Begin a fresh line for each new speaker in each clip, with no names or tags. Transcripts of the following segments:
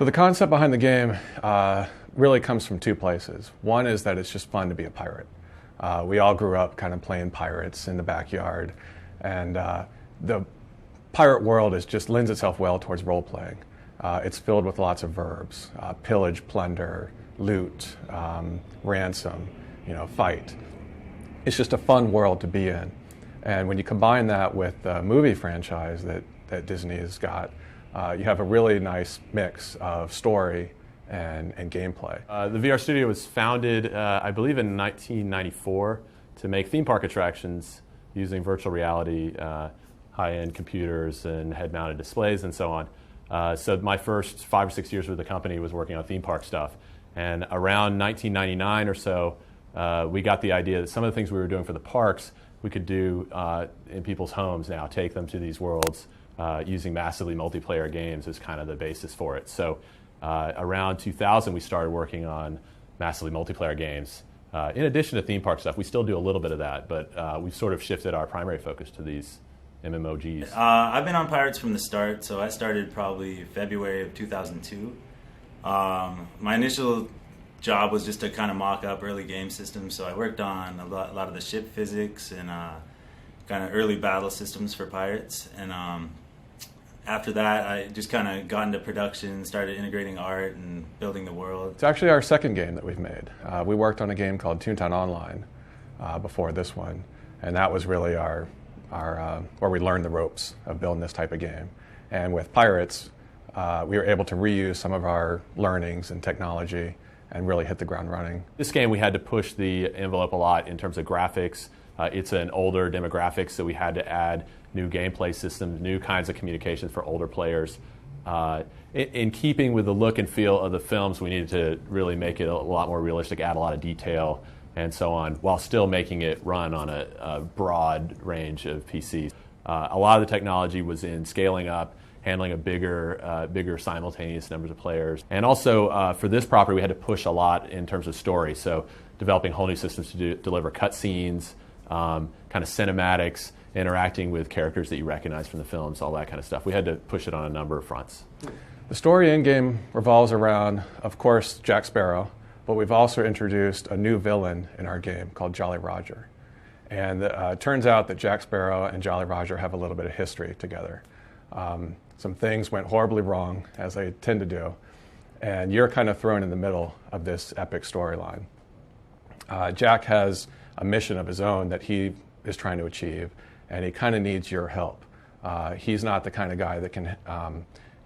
So the concept behind the game really comes from two places. One is that it's just fun to be a pirate. We all grew up kind of playing pirates in the backyard, and the pirate world just lends itself well towards role-playing. It's filled with lots of verbs: pillage, plunder, loot, ransom, fight. It's just a fun world to be in. And when you combine that with the movie franchise that Disney has got, you have a really nice mix of story and gameplay.
The VR studio was founded, I believe, in 1994 to make theme park attractions using virtual reality, high-end computers and head-mounted displays and so on. So my first 5 or 6 years with the company was working on theme park stuff. And around 1999 or so, we got the idea that some of the things we were doing for the parks we could do in people's homes now, take them to these worlds using massively multiplayer games as kind of the basis for it. So around 2000, we started working on massively multiplayer games. In addition to theme park stuff, we still do a little bit of that, but we've sort of shifted our primary focus to these MMOGs.
I've been on Pirates from the start, so I started probably February of 2002. My initial job was just to kind of mock up early game systems, so I worked on a lot of the ship physics and kind of early battle systems for Pirates. And after that, I just kind of got into production, started integrating art and building the world.
It's actually our second game that we've made. We worked on a game called Toontown Online before this one, and that was really our where we learned the ropes of building this type of game. And with Pirates, we were able to reuse some of our learnings and technology and really hit the ground running.
This game, we had to push the envelope a lot in terms of graphics. It's an older demographic, so we had to add new gameplay systems, new kinds of communications for older players. In keeping with the look and feel of the films, we needed to really make it a lot more realistic, add a lot of detail and so on, while still making it run on a broad range of PCs. A lot of the technology was in scaling up, handling a bigger simultaneous numbers of players. And also, for this property, we had to push a lot in terms of story. So developing whole new systems to deliver cutscenes, kind of cinematics, interacting with characters that you recognize from the films, all that kind of stuff. We had to push it on a number of fronts.
The story in-game revolves around, of course, Jack Sparrow, but we've also introduced a new villain in our game called Jolly Roger. And it turns out that Jack Sparrow and Jolly Roger have a little bit of history together. Some things went horribly wrong, as they tend to do, and you're kind of thrown in the middle of this epic storyline. Jack has a mission of his own that he is trying to achieve, and he kind of needs your help. He's not the kind of guy that can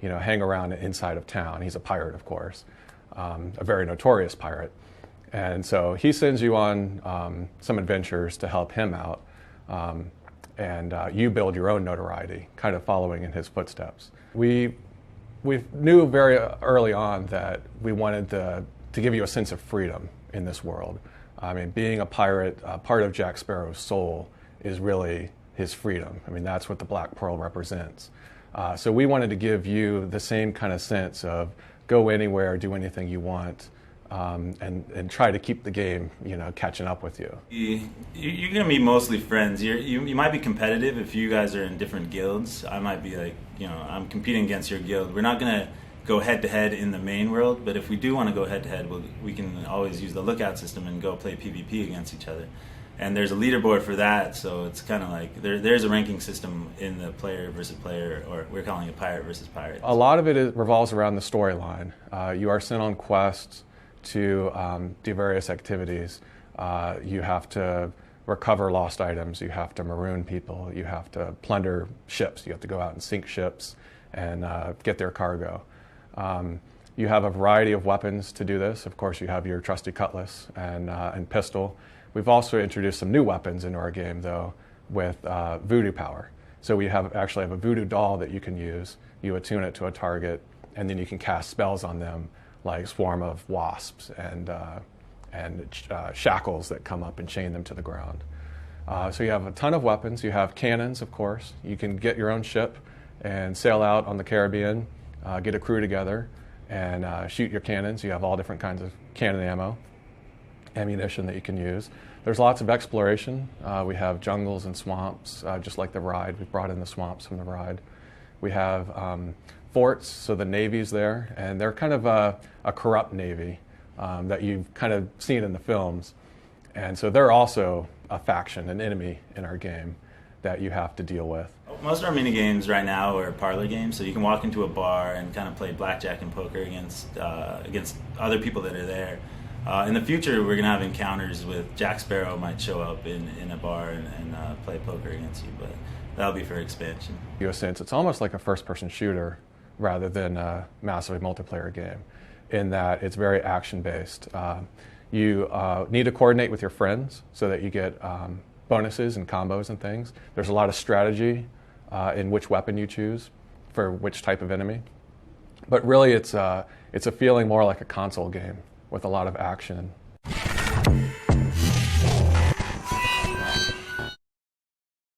hang around inside of town. He's a pirate, of course, a very notorious pirate. And so he sends you on some adventures to help him out. And you build your own notoriety, kind of following in his footsteps. We knew very early on that we wanted to give you a sense of freedom in this world. I mean, being a pirate, part of Jack Sparrow's soul is really his freedom. I mean, that's what the Black Pearl represents. So we wanted to give you the same kind of sense of go anywhere, do anything you want, and try to keep the game, catching up with you.
You're going to be mostly friends. You might be competitive if you guys are in different guilds. I might be like, I'm competing against your guild. We're not going to go head-to-head in the main world, but if we do want to go head-to-head, we can always use the lookout system and go play PvP against each other. And there's a leaderboard for that, so it's kind of like there's a ranking system in the player versus player, or we're calling it pirate versus pirate.
A lot of it revolves around the storyline. You are sent on quests to do various activities. You have to recover lost items, you have to maroon people, you have to plunder ships, you have to go out and sink ships and get their cargo. You have a variety of weapons to do this. Of course, you have your trusty cutlass and pistol. We've also introduced some new weapons into our game, though, with voodoo power. So we actually have a voodoo doll that you can use. You attune it to a target, and then you can cast spells on them, like swarm of wasps and shackles that come up and chain them to the ground. So you have a ton of weapons. You have cannons, of course. You can get your own ship and sail out on the Caribbean, get a crew together, and shoot your cannons. You have all different kinds of cannon ammunition that you can use. There's lots of exploration. We have jungles and swamps, just like the ride. We've brought in the swamps from the ride. We have forts, so the Navy's there, and they're kind of a corrupt Navy that you've kind of seen in the films. And so they're also a faction, an enemy in our game that you have to deal with.
Most of our mini games right now are parlor games, so you can walk into a bar and kind of play blackjack and poker against other people that are there. In the future, we're going to have encounters with Jack Sparrow might show up in a bar and play poker against you, but that'll be for expansion.
In a sense, it's almost like a first-person shooter rather than a massively multiplayer game, in that it's very action-based. You need to coordinate with your friends so that you get bonuses and combos and things. There's a lot of strategy in which weapon you choose for which type of enemy. But really, it's a feeling more like a console game with a lot of action